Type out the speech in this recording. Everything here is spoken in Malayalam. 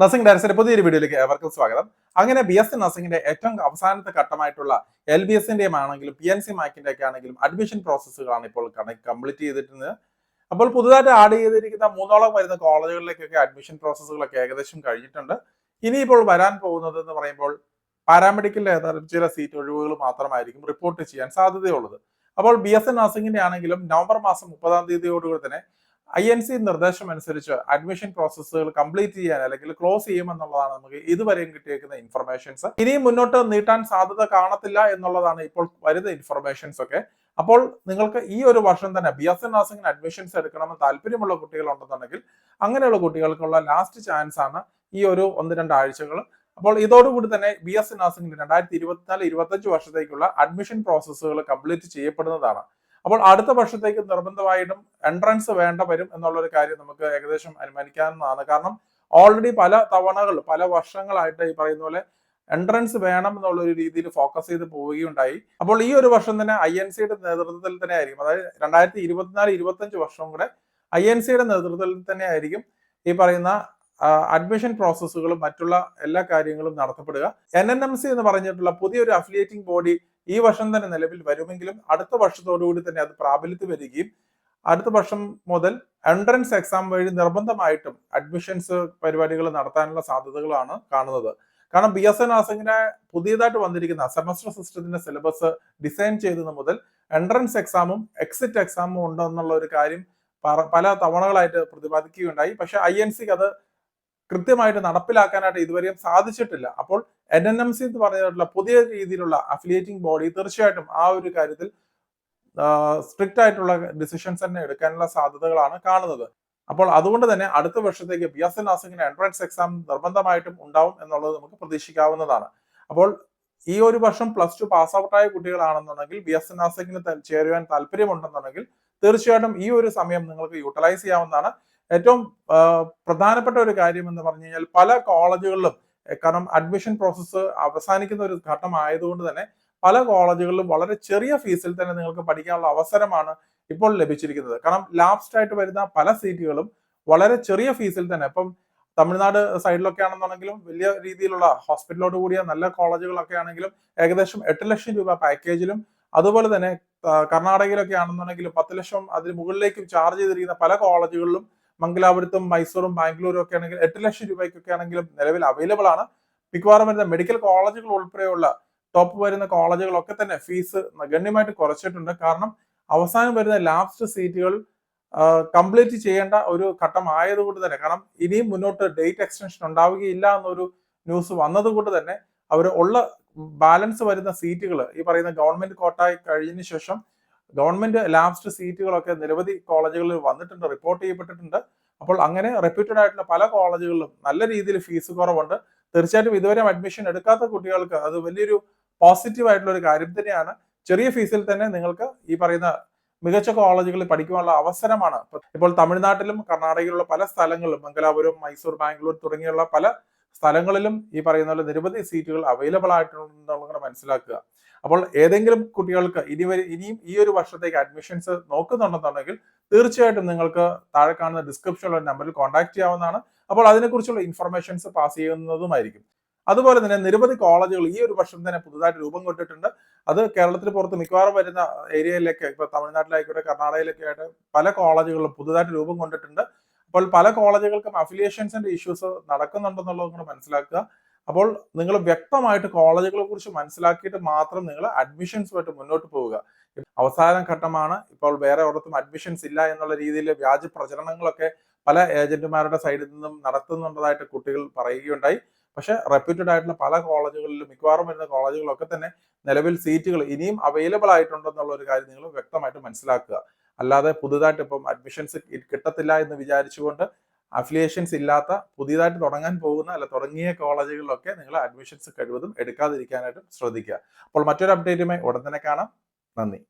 നഴ്സിംഗ് ഡയറക്ടറിന്റെ പുതിയൊരു വീഡിയോയിലേക്ക് ഏവർക്കും സ്വാഗതം. അങ്ങനെ BSc നഴ്സിംഗിന്റെ ഏറ്റവും അവസാനത്തെ ഘട്ടമായിട്ടുള്ള LBSന്റെയും ആണെങ്കിലും PNC മാക്കിന്റെ ഒക്കെ ആണെങ്കിലും അഡ്മിഷൻ പ്രോസസ്സുകളാണ് ഇപ്പോൾ കംപ്ലീറ്റ് ചെയ്തിട്ടുള്ളത്. അപ്പോൾ പുതുതായിട്ട് ആഡ് ചെയ്തിരിക്കുന്ന മൂന്നോളം വരുന്ന കോളേജുകളിലേക്കൊക്കെ അഡ്മിഷൻ പ്രോസസ്സുകളൊക്കെ ഏകദേശം കഴിഞ്ഞിട്ടുണ്ട്. ഇനിയിപ്പോൾ വരാൻ പോകുന്നത് എന്ന് പറയുമ്പോൾ പാരാമെഡിക്കലിലെ ചില സീറ്റ് ഒഴിവുകൾ മാത്രമായിരിക്കും റിപ്പോർട്ട് ചെയ്യാൻ സാധ്യതയുള്ളത്. അപ്പോൾ BSc നഴ്സിംഗിന്റെ ആണെങ്കിലും നവംബർ മാസം 30-ാം തീയതിയോടുകൂടി തന്നെ INC നിർദ്ദേശം അനുസരിച്ച് അഡ്മിഷൻ പ്രോസസ്സുകൾ കംപ്ലീറ്റ് ചെയ്യാൻ അല്ലെങ്കിൽ ക്ലോസ് ചെയ്യുമെന്നുള്ളതാണ് നമുക്ക് ഇതുവരെയും കിട്ടിയേക്കുന്ന ഇൻഫർമേഷൻസ്. ഇനിയും മുന്നോട്ട് നീട്ടാൻ സാധ്യത കാണത്തില്ല എന്നുള്ളതാണ് ഇപ്പോൾ വരുന്ന ഇൻഫർമേഷൻസ് ഒക്കെ. അപ്പോൾ നിങ്ങൾക്ക് ഈ ഒരു വർഷം തന്നെ BSc നഴ്സിംഗിന് അഡ്മിഷൻസ് എടുക്കണമെന്ന് താല്പര്യമുള്ള കുട്ടികളുണ്ടെന്നുണ്ടെങ്കിൽ അങ്ങനെയുള്ള കുട്ടികൾക്കുള്ള ലാസ്റ്റ് ചാൻസ് ആണ് ഈ ഒരു 1-2 ആഴ്ചകൾ. അപ്പോൾ ഇതോടുകൂടി തന്നെ BSc നഴ്സിംഗിന് 2024-25 വർഷത്തേക്കുള്ള അഡ്മിഷൻ പ്രോസസ്സുകൾ കംപ്ലീറ്റ് ചെയ്യപ്പെടുന്നതാണ്. അപ്പോൾ അടുത്ത വർഷത്തേക്ക് നിർബന്ധമായിട്ടും എൻട്രൻസ് വേണ്ട വരും എന്നുള്ളൊരു കാര്യം നമുക്ക് ഏകദേശം അനുമാനിക്കാവുന്നതാണ്. കാരണം ഓൾറെഡി പല തവണകൾ പല വർഷങ്ങളായിട്ട് ഈ പറയുന്ന പോലെ എൻട്രൻസ് വേണം എന്നുള്ള ഒരു രീതിയിൽ ഫോക്കസ് ചെയ്ത് പോവുകയുണ്ടായി. അപ്പോൾ ഈ ഒരു വർഷം തന്നെ INCയുടെ നേതൃത്വത്തിൽ തന്നെ ആയിരിക്കും, അതായത് 2024-25 വർഷവും കൂടെ INCയുടെ നേതൃത്വത്തിൽ തന്നെ ആയിരിക്കും ഈ പറയുന്ന അഡ്മിഷൻ പ്രോസസ്സുകളും മറ്റുള്ള എല്ലാ കാര്യങ്ങളും നടത്തപ്പെടുക. NNMC എന്ന് പറഞ്ഞിട്ടുള്ള പുതിയൊരു അഫിലിയേറ്റിംഗ് ബോഡി ഈ വർഷം തന്നെ നിലവിൽ വരുമെങ്കിലും അടുത്ത വർഷത്തോടുകൂടി തന്നെ അത് പ്രാബല്യത്തിൽ വരികയും അടുത്ത വർഷം മുതൽ എൻട്രൻസ് എക്സാം വഴി നിർബന്ധമായിട്ടും അഡ്മിഷൻസ് പരിപാടികൾ നടത്താനുള്ള സാധ്യതകളാണ് കാണുന്നത്. കാരണം BSc നഴ്സിംഗിനെ പുതിയതായിട്ട് വന്നിരിക്കുന്ന സെമസ്റ്റർ സിസ്റ്റത്തിന്റെ സിലബസ് ഡിസൈൻ ചെയ്തത് മുതൽ എൻട്രൻസ് എക്സാമും എക്സിറ്റ് എക്സാമും ഉണ്ടെന്നുള്ള ഒരു കാര്യം പല തവണകളായിട്ട് പ്രതിപാദിക്കുകയുണ്ടായി. പക്ഷെ INCക്ക് അത് കൃത്യമായിട്ട് നടപ്പിലാക്കാനായിട്ട് ഇതുവരെയും സാധിച്ചിട്ടില്ല. അപ്പോൾ NNMC എന്ന് പറഞ്ഞിട്ടുള്ള പുതിയ രീതിയിലുള്ള അഫിലിയേറ്റിംഗ് ബോഡി തീർച്ചയായിട്ടും ആ ഒരു കാര്യത്തിൽ സ്ട്രിക്റ്റ് ആയിട്ടുള്ള ഡിസിഷൻസ് തന്നെ എടുക്കാനുള്ള സാധ്യതകളാണ് കാണുന്നത്. അപ്പോൾ അതുകൊണ്ട് തന്നെ അടുത്ത വർഷത്തേക്ക് BSc നഴ്സിംഗിന് എൻട്രൻസ് എക്സാം നിർബന്ധമായിട്ടും ഉണ്ടാവും എന്നുള്ളത് നമുക്ക് പ്രതീക്ഷിക്കാവുന്നതാണ്. അപ്പോൾ ഈ ഒരു വർഷം +2 പാസ് ഔട്ടായ കുട്ടികളാണെന്നുണ്ടെങ്കിൽ BSc നഴ്സിംഗിന് ചേരുവാൻ താല്പര്യമുണ്ടെന്നുണ്ടെങ്കിൽ തീർച്ചയായിട്ടും ഈ ഒരു സമയം നിങ്ങൾക്ക് യൂട്ടിലൈസ് ചെയ്യാവുന്നതാണ്. ഏറ്റവും പ്രധാനപ്പെട്ട ഒരു കാര്യം എന്ന് പറഞ്ഞു കഴിഞ്ഞാൽ പല കോളേജുകളിലും, കാരണം അഡ്മിഷൻ പ്രോസസ്സ് അവസാനിക്കുന്ന ഒരു ഘട്ടം ആയതുകൊണ്ട് തന്നെ പല കോളേജുകളിലും വളരെ ചെറിയ ഫീസിൽ തന്നെ നിങ്ങൾക്ക് പഠിക്കാനുള്ള അവസരമാണ് ഇപ്പോൾ ലഭിച്ചിരിക്കുന്നത്. കാരണം ലാസ്റ്റ് ആയിട്ട് വരുന്ന പല സീറ്റുകളും വളരെ ചെറിയ ഫീസിൽ തന്നെ, ഇപ്പം തമിഴ്നാട് സൈഡിലൊക്കെ ആണെന്നുണ്ടെങ്കിലും വലിയ രീതിയിലുള്ള ഹോസ്പിറ്റലോട് കൂടിയ നല്ല കോളേജുകളൊക്കെ ആണെങ്കിലും ഏകദേശം 8 ലക്ഷം രൂപ പാക്കേജിലും, അതുപോലെ തന്നെ കർണാടകയിലൊക്കെ ആണെന്നുണ്ടെങ്കിലും 10 ലക്ഷം അതിന് മുകളിലേക്കും ചാർജ് ചെയ്തിരിക്കുന്ന പല കോളേജുകളിലും മംഗലാപുരത്തും മൈസൂറും ബാംഗ്ലൂരും ഒക്കെ ആണെങ്കിൽ 8 ലക്ഷം രൂപയ്ക്കൊക്കെ ആണെങ്കിലും നിലവിൽ അവൈലബിൾ ആണ്. മിക്കവാറും വരുന്ന മെഡിക്കൽ കോളേജുകൾ ഉൾപ്പെടെയുള്ള ടോപ്പ് വരുന്ന കോളേജുകളൊക്കെ തന്നെ ഫീസ് ഗണ്യമായിട്ട് കുറച്ചിട്ടുണ്ട്. കാരണം അവസാനം വരുന്ന ലാസ്റ്റ് സീറ്റുകൾ കംപ്ലീറ്റ് ചെയ്യേണ്ട ഒരു ഘട്ടം ആയതുകൊണ്ട് തന്നെ, കാരണം ഇനിയും മുന്നോട്ട് ഡേറ്റ് എക്സ്റ്റൻഷൻ ഉണ്ടാവുകയില്ല എന്നൊരു ന്യൂസ് വന്നതുകൊണ്ട് തന്നെ അവർ ഉള്ള ബാലൻസ് വരുന്ന സീറ്റുകൾ ഈ പറയുന്ന ഗവൺമെന്റ് കോട്ടായി കഴിഞ്ഞതിന് ശേഷം ഗവൺമെന്റ് ലാസ്റ്റ് സീറ്റുകളൊക്കെ നിരവധി കോളേജുകളിൽ വന്നിട്ടുണ്ട്, റിപ്പോർട്ട് ചെയ്യപ്പെട്ടിട്ടുണ്ട്. അപ്പോൾ അങ്ങനെ റെപ്യൂട്ടഡ് ആയിട്ടുള്ള പല കോളേജുകളിലും നല്ല രീതിയിൽ ഫീസ് കുറവുണ്ട്. തീർച്ചയായിട്ടും ഇതുവരെ അഡ്മിഷൻ എടുക്കാത്ത കുട്ടികൾക്ക് അത് വലിയൊരു പോസിറ്റീവ് ആയിട്ടുള്ള ഒരു കാര്യം തന്നെയാണ്. ചെറിയ ഫീസിൽ തന്നെ നിങ്ങൾക്ക് ഈ പറയുന്ന മികച്ച കോളേജുകളിൽ പഠിക്കുവാനുള്ള അവസരമാണ്. ഇപ്പോൾ തമിഴ്നാട്ടിലും കർണാടകയിലുള്ള പല സ്ഥലങ്ങളിലും മംഗലാപുരം, മൈസൂർ, ബാംഗ്ലൂർ തുടങ്ങിയുള്ള പല സ്ഥലങ്ങളിലും ഈ പറയുന്ന പോലെ നിരവധി സീറ്റുകൾ അവൈലബിൾ ആയിട്ടുണ്ടെന്നുള്ളത് മനസ്സിലാക്കുക. അപ്പോൾ ഏതെങ്കിലും കുട്ടികൾക്ക് ഇനിയും ഈ ഒരു വർഷത്തേക്ക് അഡ്മിഷൻസ് നോക്കുന്നുണ്ടെന്നുണ്ടെങ്കിൽ തീർച്ചയായിട്ടും നിങ്ങൾക്ക് താഴെ കാണുന്ന ഡിസ്ക്രിപ്ഷനിലുള്ള നമ്പറിൽ കോൺടാക്ട് ചെയ്യാവുന്നതാണ്. അപ്പോൾ അതിനെക്കുറിച്ചുള്ള ഇൻഫർമേഷൻസ് പാസ് ചെയ്യുന്നതുമായിരിക്കും. അതുപോലെ തന്നെ നിരവധി കോളേജുകൾ ഈ ഒരു വർഷം തന്നെ പുതുതായിട്ട് രൂപം കൊണ്ടിട്ടുണ്ട്. അത് കേരളത്തിന് പുറത്ത് മിക്കവാറും വരുന്ന ഏരിയയിലേക്ക്, ഇപ്പൊ തമിഴ്നാട്ടിലായിക്കോട്ടെ കർണാടകയിലൊക്കെ ആയിട്ട് പല കോളേജുകളും പുതുതായിട്ട് രൂപം കൊണ്ടിട്ടുണ്ട്. അപ്പോൾ പല കോളേജുകൾക്കും അഫിലിയേഷൻസിന്റെ ഇഷ്യൂസ് നടക്കുന്നുണ്ടെന്നുള്ളത് കൂടെ മനസ്സിലാക്കുക. അപ്പോൾ നിങ്ങൾ വ്യക്തമായിട്ട് കോളേജുകളെ കുറിച്ച് മനസ്സിലാക്കിയിട്ട് മാത്രം നിങ്ങൾ അഡ്മിഷൻസുമായിട്ട് മുന്നോട്ട് പോവുക. അവസാന ഘട്ടമാണ്, ഇപ്പോൾ വേറെ ഒരിടത്തും അഡ്മിഷൻസ് ഇല്ല എന്നുള്ള രീതിയിൽ വ്യാജ പ്രചരണങ്ങളൊക്കെ പല ഏജന്റുമാരുടെ സൈഡിൽ നിന്നും നടത്തുന്നുണ്ടതായിട്ട് കുട്ടികൾ പറയുകയുണ്ടായി. പക്ഷെ റെപ്യൂട്ടഡ് ആയിട്ടുള്ള പല കോളേജുകളിലും മിക്കവാറും വരുന്ന കോളേജുകളൊക്കെ തന്നെ നിലവിൽ സീറ്റുകൾ ഇനിയും അവൈലബിൾ ആയിട്ടുണ്ടെന്നുള്ള ഒരു കാര്യം നിങ്ങൾ വ്യക്തമായിട്ട് മനസ്സിലാക്കുക. അല്ലാതെ പുതുതായിട്ട് ഇപ്പം അഡ്മിഷൻസ് കിട്ടത്തില്ല എന്ന് വിചാരിച്ചുകൊണ്ട് അഫിലിയേഷൻസ് ഇല്ലാത്ത പുതിയതായിട്ട് തുടങ്ങാൻ പോകുന്ന തുടങ്ങിയ കോളേജുകളിലൊക്കെ നിങ്ങൾ അഡ്മിഷൻസ് കഴിവതും എടുക്കാതിരിക്കാനായിട്ട് ശ്രദ്ധിക്കുക. അപ്പോൾ മറ്റൊരു അപ്ഡേറ്റുമായി ഉടൻ തന്നെ കാണാം. നന്ദി.